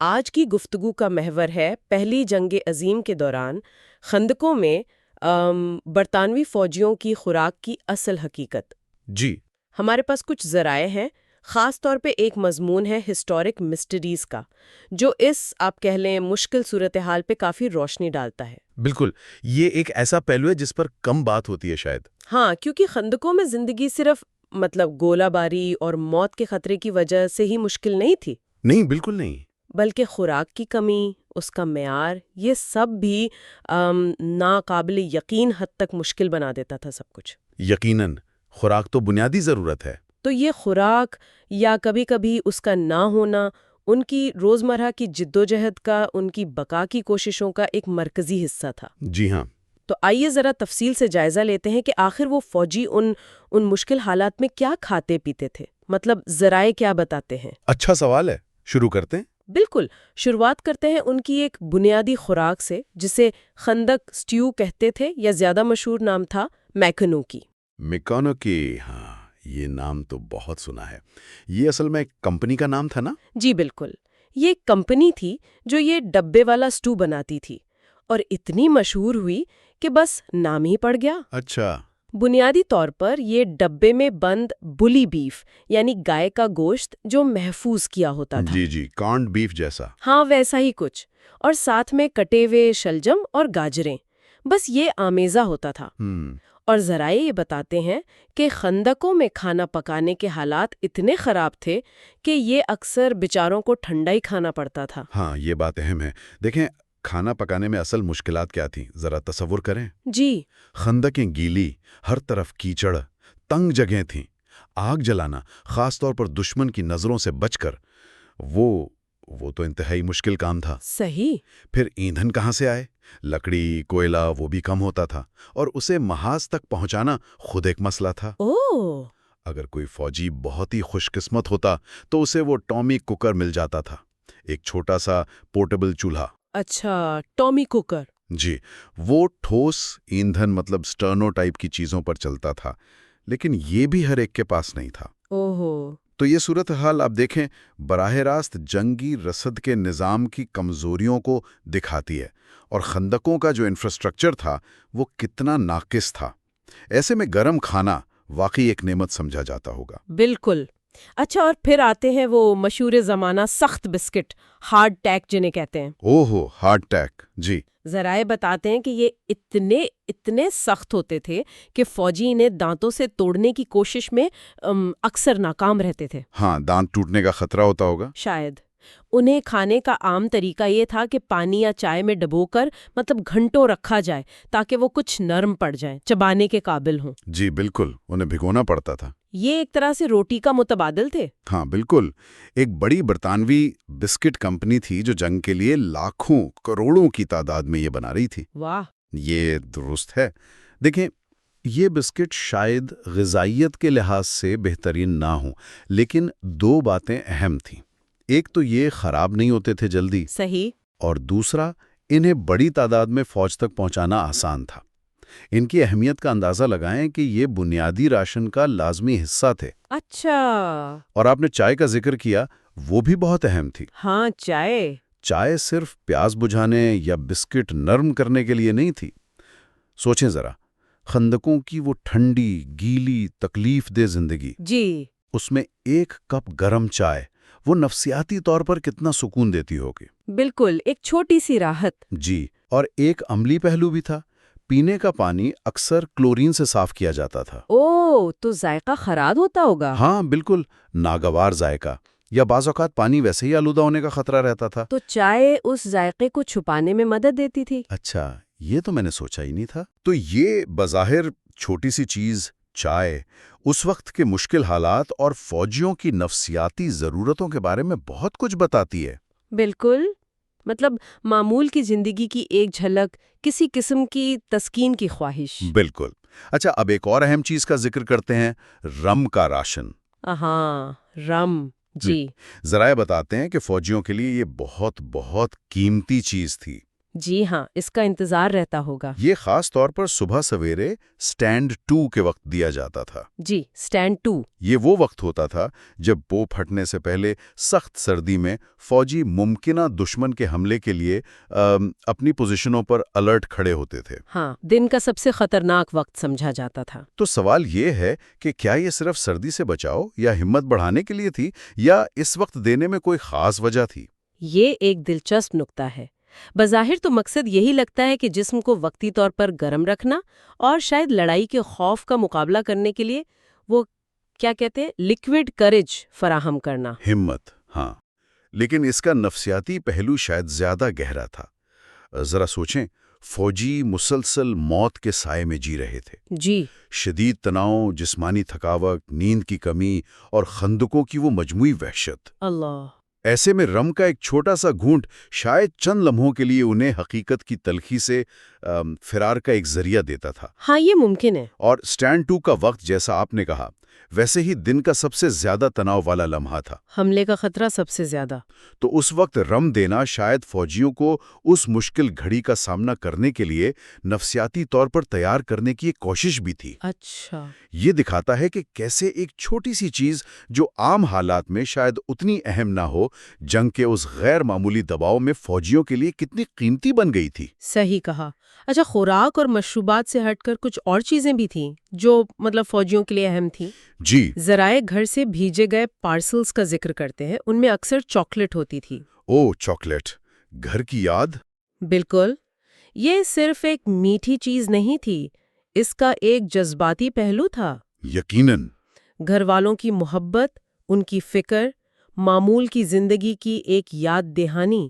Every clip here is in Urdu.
آج کی گفتگو کا محور ہے پہلی جنگ عظیم کے دوران خندقوں میں برطانوی فوجیوں کی خوراک کی اصل حقیقت۔ جی ہمارے پاس کچھ ذرائع ہیں، خاص طور پہ ایک مضمون ہے ہسٹورک مسٹریز کا، جو اس آپ کہہ لیں مشکل صورتحال پہ کافی روشنی ڈالتا ہے۔ بالکل، یہ ایک ایسا پہلو ہے جس پر کم بات ہوتی ہے شاید۔ ہاں، کیونکہ خندقوں میں زندگی صرف گولہ باری اور موت کے خطرے کی وجہ سے ہی مشکل نہیں تھی۔ نہیں، بالکل نہیں۔ بلکہ خوراک کی کمی، اس کا معیار، یہ سب بھی ناقابل یقین حد تک مشکل بنا دیتا تھا سب کچھ۔ یقیناً، خوراک تو بنیادی ضرورت ہے۔ تو یہ خوراک یا کبھی کبھی اس کا نہ ہونا ان کی روزمرہ کی جدوجہد کا، ان کی بقا کی کوششوں کا ایک مرکزی حصہ تھا۔ جی ہاں۔ تو آئیے ذرا تفصیل سے جائزہ لیتے ہیں کہ آخر وہ فوجی ان مشکل حالات میں کیا کھاتے پیتے تھے، ذرائع کیا بتاتے ہیں۔ اچھا سوال ہے، شروع کرتے ہیں۔ بالکل، شروعات کرتے ہیں ان کی ایک بنیادی خوراک سے، جسے خندق سٹیو کہتے تھے، یا زیادہ مشہور نام تھا میکانو کی۔ میکانو کی، ہاں، یہ نام تو بہت سنا ہے۔ یہ اصل میں ایک کمپنی کا نام تھا نا؟ جی بالکل، یہ ایک کمپنی تھی جو یہ ڈبے والا سٹو بناتی تھی، اور اتنی مشہور ہوئی کہ بس نام ہی پڑ گیا۔ اچھا۔ بنیادی طور پر یہ ڈبے میں بند بلی بیف، یعنی گائے کا گوشت جو محفوظ کیا ہوتا تھا۔ جی جی، کارنڈ بیف جیسا۔ ہاں، ویسا ہی کچھ، اور ساتھ میں کٹے ہوئے شلجم اور گاجریں، بس یہ آمیزہ ہوتا تھا۔ اور ذرائع یہ بتاتے ہیں کہ خندقوں میں کھانا پکانے کے حالات اتنے خراب تھے کہ یہ اکثر بیچاروں کو ٹھنڈا ہی کھانا پڑتا تھا۔ ہاں، یہ بات اہم ہے۔ دیکھیں، کھانا پکانے میں اصل مشکلات کیا تھیں، ذرا تصور کریں۔ جی، خندقیں گیلی، ہر طرف کیچڑ، تنگ جگہیں تھیں۔ آگ جلانا، خاص طور پر دشمن کی نظروں سے بچ کر، وہ تو انتہائی مشکل کام تھا۔ صحیح۔ پھر ایندھن کہاں سے آئے؟ لکڑی، کوئلہ وہ بھی کم ہوتا تھا، اور اسے محاذ تک پہنچانا خود ایک مسئلہ تھا۔ اوہ! اگر کوئی فوجی بہت ہی خوش قسمت ہوتا تو اسے وہ ٹامی کوکر مل جاتا تھا، ایک چھوٹا سا پورٹیبل چولہا۔ اچھا، ٹامی کوکر۔ جی، وہ ٹھوس ایندھن سٹرنو ٹائپ کی چیزوں پر چلتا تھا، لیکن یہ بھی ہر ایک کے پاس نہیں تھا۔ اوہو! تو یہ صورتحال آپ دیکھیں براہ راست جنگی رسد کے نظام کی کمزوریوں کو دکھاتی ہے، اور خندقوں کا جو انفراسٹرکچر تھا وہ کتنا ناقص تھا۔ ایسے میں گرم کھانا واقعی ایک نعمت سمجھا جاتا ہوگا۔ بالکل۔ اچھا، اور پھر آتے ہیں وہ مشہور زمانہ سخت بسکٹ، ہارڈ ٹیک جنہیں کہتے ہیں۔ اوہو، ہارڈ ٹیک، جی۔ ذرائع بتاتے ہیں کہ یہ اتنے سخت ہوتے تھے کہ فوجی انہیں دانتوں سے توڑنے کی کوشش میں اکثر ناکام رہتے تھے۔ ہاں، دانت ٹوٹنے کا خطرہ ہوتا ہوگا۔ شاید۔ انہیں کھانے کا عام طریقہ یہ تھا کہ پانی یا چائے میں ڈبو کر گھنٹوں رکھا جائے تاکہ وہ کچھ نرم پڑ جائیں، چبانے کے قابل ہوں۔ جی بالکل، انہیں بھگونا پڑتا تھا۔ یہ ایک طرح سے روٹی کا متبادل تھے۔ ہاں بالکل، ایک بڑی برطانوی بسکٹ کمپنی تھی جو جنگ کے لیے لاکھوں کروڑوں کی تعداد میں یہ بنا رہی تھی۔ واہ! یہ درست ہے۔ دیکھیں، یہ بسکٹ شاید غذائیت کے لحاظ سے بہترین نہ ہوں، لیکن دو باتیں اہم تھیں۔ ایک تو یہ خراب نہیں ہوتے تھے جلدی، صحیح، اور دوسرا انہیں بڑی تعداد میں فوج تک پہنچانا آسان تھا۔ ان کی اہمیت کا اندازہ لگائیں کہ یہ بنیادی راشن کا لازمی حصہ تھے۔ اچھا۔ اور آپ نے چائے کا ذکر کیا، وہ بھی بہت اہم تھی۔ ہاں، چائے صرف پیاس بجھانے یا بسکٹ نرم کرنے کے لیے نہیں تھی۔ سوچیں ذرا، خندقوں کی وہ ٹھنڈی، گیلی، تکلیف دہ زندگی، جی، اس میں ایک کپ گرم چائے وہ نفسیاتی طور پر کتنا سکون دیتی ہوگی۔ بالکل، ایک چھوٹی سی راحت۔ جی، اور ایک عملی پہلو بھی تھا۔ پینے کا پانی اکثر کلورین سے صاف کیا جاتا تھا۔ اوہ، تو ذائقہ خراب ہوتا ہوگا۔ ہاں بالکل، ناگوار ذائقہ، یا بعض اوقات پانی ویسے ہی آلودہ ہونے کا خطرہ رہتا تھا۔ تو چائے اس ذائقے کو چھپانے میں مدد دیتی تھی۔ اچھا، یہ تو میں نے سوچا ہی نہیں تھا۔ تو یہ بظاہر چھوٹی سی چیز، چائے، اس وقت کے مشکل حالات اور فوجیوں کی نفسیاتی ضرورتوں کے بارے میں بہت کچھ بتاتی ہے۔ بالکل، معمول کی زندگی کی ایک جھلک، کسی قسم کی تسکین کی خواہش۔ بالکل۔ اچھا، اب ایک اور اہم چیز کا ذکر کرتے ہیں، رم کا راشن۔ ہاں، رم، جی۔ ذرائع بتاتے ہیں کہ فوجیوں کے لیے یہ بہت بہت قیمتی چیز تھی۔ جی ہاں، اس کا انتظار رہتا ہوگا۔ یہ خاص طور پر صبح سویرے سٹینڈ 2 کے وقت دیا جاتا تھا۔ جی، سٹینڈ 2۔ یہ وہ وقت ہوتا تھا جب بو پھٹنے سے پہلے سخت سردی میں فوجی ممکنہ دشمن کے حملے کے لیے اپنی پوزیشنوں پر الرٹ کھڑے ہوتے تھے۔ ہاں، دن کا سب سے خطرناک وقت سمجھا جاتا تھا۔ تو سوال یہ ہے کہ کیا یہ صرف سردی سے بچاؤ یا ہمت بڑھانے کے لیے تھی، یا اس وقت دینے میں کوئی خاص وجہ تھی؟ یہ ایک دلچسپ نکتہ ہے۔ بظاہر تو مقصد یہی لگتا ہے کہ جسم کو وقتی طور پر گرم رکھنا اور شاید لڑائی کے خوف کا مقابلہ کرنے کے لیے وہ کیا کہتے ہیں لیکوڈ کریج فراہم کرنا۔ ہمت، ہاں، لیکن اس کا نفسیاتی پہلو شاید زیادہ گہرا تھا۔ ذرا سوچیں، فوجی مسلسل موت کے سائے میں جی رہے تھے۔ جی، شدید تناؤ، جسمانی تھکاوٹ، نیند کی کمی اور خندقوں کی وہ مجموعی وحشت۔ اللہ۔ ایسے میں رم کا ایک چھوٹا سا گھونٹ شاید چند لمحوں کے لیے انہیں حقیقت کی تلخی سے فرار کا ایک ذریعہ دیتا تھا۔ ہاں، یہ ممکن ہے۔ اور سٹینڈ 2 کا وقت، جیسا آپ نے کہا، ویسے ہی دن کا سب سے زیادہ تناؤ والا لمحہ تھا۔ حملے کا خطرہ سب سے زیادہ۔ تو اس وقت رم دینا شاید فوجیوں کو اس مشکل گھڑی کا سامنا کرنے کے لیے نفسیاتی طور پر تیار کرنے کی ایک کوشش بھی تھی۔ اچھا۔ یہ دکھاتا ہے کہ کیسے ایک چھوٹی سی چیز جو عام حالات میں شاید اتنی اہم نہ ہو، جنگ کے اس غیر معمولی دباؤ میں فوجیوں کے لیے کتنی قیمتی بن گئی تھی۔ صحیح کہا۔ اچھا، خوراک اور مشروبات سے ہٹ کر کچھ اور چیزیں بھی تھیں جو فوجیوں کے لیے اہم تھیں؟ جی، ذرائع گھر سے بھیجے گئے پارسلز کا ذکر کرتے ہیں، ان میں اکثر چاکلیٹ ہوتی تھی۔ چاکلیٹ، گھر کی یاد؟ بالکل۔ یہ صرف ایک میٹھی چیز نہیں تھی، اس کا ایک جذباتی پہلو تھا۔ یقیناً۔ گھر والوں کی محبت، ان کی فکر، معمول کی زندگی کی ایک یاد دہانی۔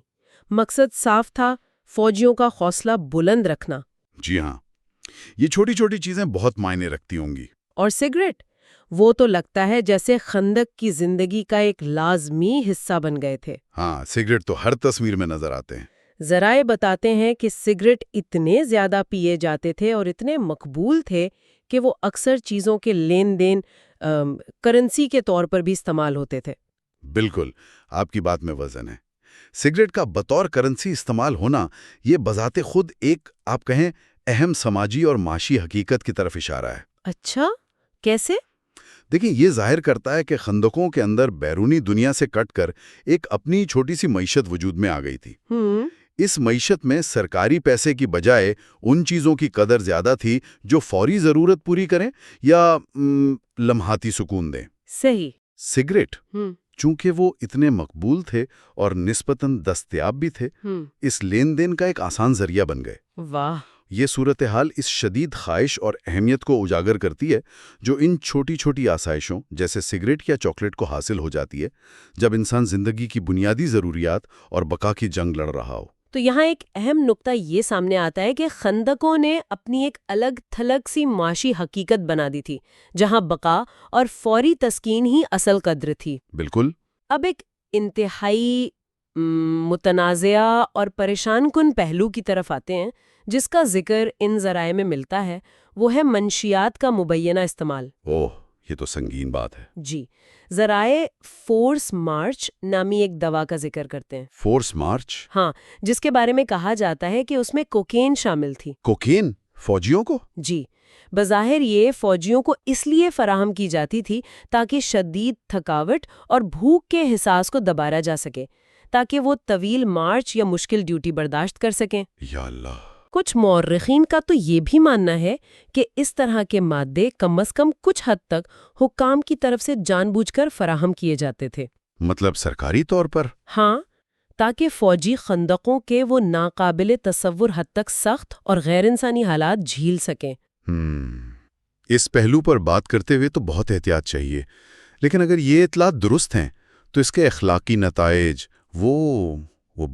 مقصد صاف تھا، فوجیوں کا حوصلہ بلند رکھنا۔ جی ہاں، یہ چھوٹی چھوٹی چیزیں بہت معنی رکھتی ہوں گی۔ اور سگریٹ، وہ تو لگتا ہے جیسے خندق کی زندگی کا ایک لازمی حصہ بن گئے تھے۔ ہاں، سگریٹ تو ہر تصویر میں نظر آتے ہیں۔ ذرائع بتاتے ہیں کہ سگریٹ اتنے زیادہ پیے جاتے تھے اور اتنے مقبول تھے کہ وہ اکثر چیزوں کے لین دین کرنسی کے طور پر بھی استعمال ہوتے تھے۔ بالکل، آپ کی بات میں وزن ہے۔ سگریٹ کا بطور کرنسی استعمال ہونا یہ بذات خود ایک، آپ کہیں، اہم سماجی اور معاشی حقیقت کی طرف اشارہ ہے۔ اچھا، کیسے؟ دیکھیں، یہ ظاہر کرتا ہے کہ خندقوں کے اندر بیرونی دنیا سے کٹ کر ایک اپنی چھوٹی سی معیشت وجود میں آ گئی تھی۔ اس معیشت میں سرکاری پیسے کی بجائے ان چیزوں کی قدر زیادہ تھی جو فوری ضرورت پوری کریں یا لمحاتی سکون دیں۔ صحیح۔ سگریٹ، چونکہ وہ اتنے مقبول تھے اور نسبتاً دستیاب بھی تھے، اس لین دین کا ایک آسان ذریعہ بن گئے۔ واہ! یہ صورتحال اس شدید خواہش اور اہمیت کو اجاگر کرتی ہے جو ان چھوٹی چھوٹی آسائشوں جیسے سگریٹ یا چاکلیٹ کو حاصل ہو جاتی ہے جب انسان زندگی کی بنیادی ضروریات اور بقا کی جنگ لڑ رہا ہو۔ تو یہاں ایک اہم نقطہ یہ سامنے آتا ہے کہ خندقوں نے اپنی ایک الگ تھلگ سی معاشی حقیقت بنا دی تھی، جہاں بقا اور فوری تسکین ہی اصل قدر تھی۔ بالکل۔ اب ایک انتہائی متنازعہ اور پریشان کن پہلو کی طرف آتے ہیں جس کا ذکر ان ذرائع میں ملتا ہے، وہ ہے منشیات کا مبینہ استعمال۔ یہ تو سنگین بات ہے۔ جی، ذرائع فورس مارچ نامی ایک دوا کا ذکر کرتے ہیں۔ فورس مارچ؟ ہاں، جس کے بارے میں کہا جاتا ہے کہ اس میں کوکین شامل تھی۔ کوکین فوجیوں کو؟ جی، بظاہر یہ فوجیوں کو اس لیے فراہم کی جاتی تھی تاکہ شدید تھکاوٹ اور بھوک کے احساس کو دبایا جا سکے، تاکہ وہ طویل مارچ یا مشکل ڈیوٹی برداشت کر سکیں۔ یا اللہ! کچھ مورخین کا تو یہ بھی ماننا ہے کہ اس طرح کے مادے کم از کم کچھ حد تک حکام کی طرف سے جان بوجھ کر فراہم کیے جاتے تھے۔ مطلب سرکاری طور پر؟ ہاں، تاکہ فوجی خندقوں کے وہ ناقابل تصور حد تک سخت اور غیر انسانی حالات جھیل سکیں۔ اس پہلو پر بات کرتے ہوئے تو بہت احتیاط چاہیے، لیکن اگر یہ اطلاعات درست ہیں تو اس کے اخلاقی نتائج وہ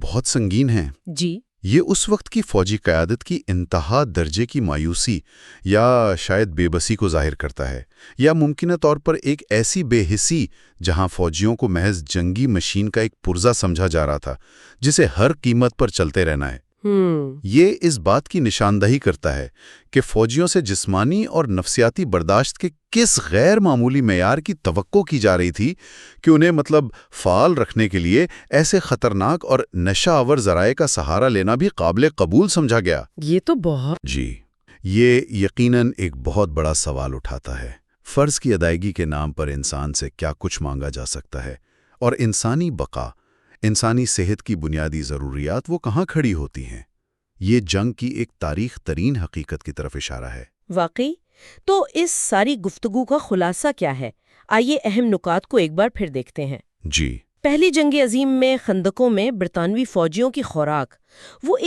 بہت سنگین ہیں۔ جی، یہ اس وقت کی فوجی قیادت کی انتہا درجے کی مایوسی یا شاید بے بسی کو ظاہر کرتا ہے، یا ممکنہ طور پر ایک ایسی بے حسی جہاں فوجیوں کو محض جنگی مشین کا ایک پرزہ سمجھا جا رہا تھا جسے ہر قیمت پر چلتے رہنا ہے۔ یہ اس بات کی نشاندہی کرتا ہے کہ فوجیوں سے جسمانی اور نفسیاتی برداشت کے کس غیر معمولی معیار کی توقع کی جا رہی تھی کہ انہیں فعال رکھنے کے لیے ایسے خطرناک اور نشہ آور ذرائع کا سہارا لینا بھی قابل قبول سمجھا گیا۔ یہ تو بہت جی، یہ یقیناً ایک بہت بڑا سوال اٹھاتا ہے۔ فرض کی ادائیگی کے نام پر انسان سے کیا کچھ مانگا جا سکتا ہے، اور انسانی بقا، انسانی صحت کی بنیادی ضروریات وہ کہاں کھڑی ہوتی ہیں؟ یہ جنگ کی ایک تاریخ ترین حقیقت کی طرف اشارہ ہے۔ واقعی؟ تو اس ساری گفتگو کا خلاصہ کیا ہے؟ آئیے اہم نکات کو ایک بار پھر دیکھتے ہیں۔ جی، پہلی جنگ عظیم میں خندقوں میں برطانوی فوجیوں کی خوراک وہ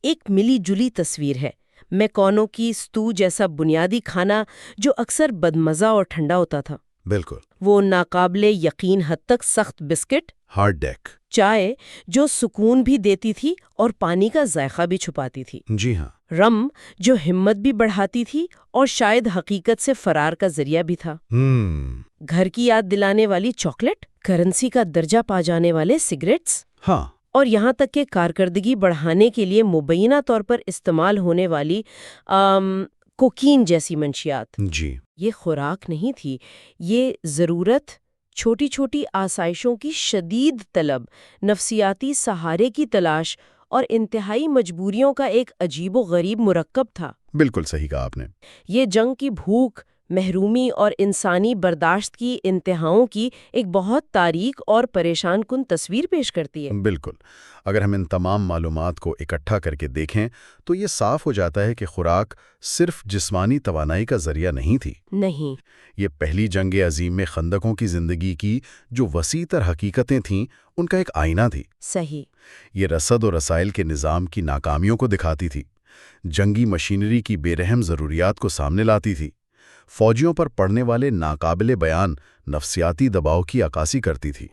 ایک ملی جلی تصویر ہے۔ میکونو کی سٹو جیسا بنیادی کھانا جو اکثر بدمزہ اور ٹھنڈا ہوتا تھا، بالکل۔ وہ ناقابل یقین حد تک سخت بسکٹ، ہارڈ ڈیک، چائے جو سکون بھی دیتی تھی اور پانی کا ذائقہ بھی چھپاتی تھی، جی ہاں، رم جو ہمت بھی بڑھاتی تھی اور شاید حقیقت سے فرار کا ذریعہ بھی تھا، گھر کی یاد دلانے والی چاکلیٹ، کرنسی کا درجہ پا جانے والے سگریٹس، ہاں، اور یہاں تک کہ کارکردگی بڑھانے کے لیے مبینہ طور پر استعمال ہونے والی کوکین جیسی منشیات۔ جی، یہ خوراک نہیں تھی، یہ ضرورت، چھوٹی چھوٹی آسائشوں کی شدید طلب، نفسیاتی سہارے کی تلاش اور انتہائی مجبوریوں کا ایک عجیب و غریب مرکب تھا۔ بالکل صحیح کہا آپ نے۔ یہ جنگ کی بھوک، محرومی اور انسانی برداشت کی انتہاؤں کی ایک بہت تاریک اور پریشان کن تصویر پیش کرتی ہے۔ بالکل۔ اگر ہم ان تمام معلومات کو اکٹھا کر کے دیکھیں تو یہ صاف ہو جاتا ہے کہ خوراک صرف جسمانی توانائی کا ذریعہ نہیں تھی۔ نہیں، یہ پہلی جنگ عظیم میں خندقوں کی زندگی کی جو وسیع تر حقیقتیں تھیں ان کا ایک آئینہ تھی۔ صحیح۔ یہ رسد و رسائل کے نظام کی ناکامیوں کو دکھاتی تھی، جنگی مشینری کی بے رحم ضروریات کو سامنے لاتی تھی، فوجیوں پر پڑنے والے ناقابل بیان نفسیاتی دباؤ کی عکاسی کرتی تھی،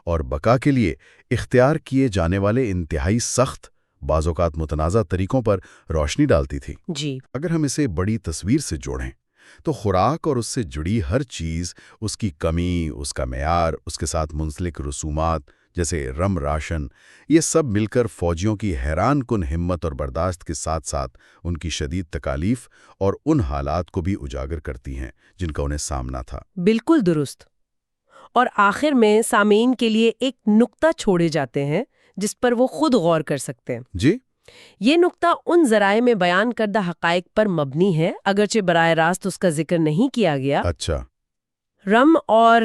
اور بقا کے لیے اختیار کیے جانے والے انتہائی سخت، بعض اوقات متنازع طریقوں پر روشنی ڈالتی تھی۔ جی، اگر ہم اسے بڑی تصویر سے جوڑیں تو خوراک اور اس سے جڑی ہر چیز، اس کی کمی، اس کا معیار، اس کے ساتھ منسلک رسومات جیسے رم راشن، یہ سب مل کر فوجیوں کی حیران کن ہمت اور برداشت کے ساتھ ساتھ ان کی شدید تکالیف اور ان حالات کو بھی اجاگر کرتی ہیں جن کا انہیں سامنا تھا۔ بالکل درست۔ اور آخر میں سامعین کے لیے ایک نقطہ چھوڑے جاتے ہیں جس پر وہ خود غور کر سکتے ہیں۔ جی، یہ نقطہ ان ذرائع میں بیان کردہ حقائق پر مبنی ہے، اگرچہ براہ راست اس کا ذکر نہیں کیا گیا۔ اچھا، رم اور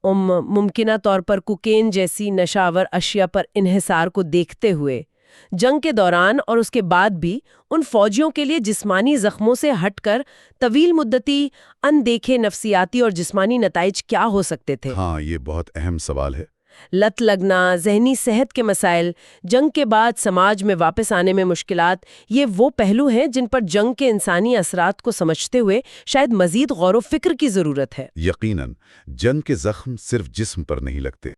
ممکنہ طور پر کوکین جیسی نشاور اشیاء پر انحصار کو دیکھتے ہوئے جنگ کے دوران اور اس کے بعد بھی ان فوجیوں کے لیے جسمانی زخموں سے ہٹ کر طویل مدتی اندیکھے نفسیاتی اور جسمانی نتائج کیا ہو سکتے تھے؟ ہاں، یہ بہت اہم سوال ہے۔ لت لگنا، ذہنی صحت کے مسائل، جنگ کے بعد سماج میں واپس آنے میں مشکلات، یہ وہ پہلو ہیں جن پر جنگ کے انسانی اثرات کو سمجھتے ہوئے شاید مزید غور و فکر کی ضرورت ہے۔ یقیناً جنگ کے زخم صرف جسم پر نہیں لگتے،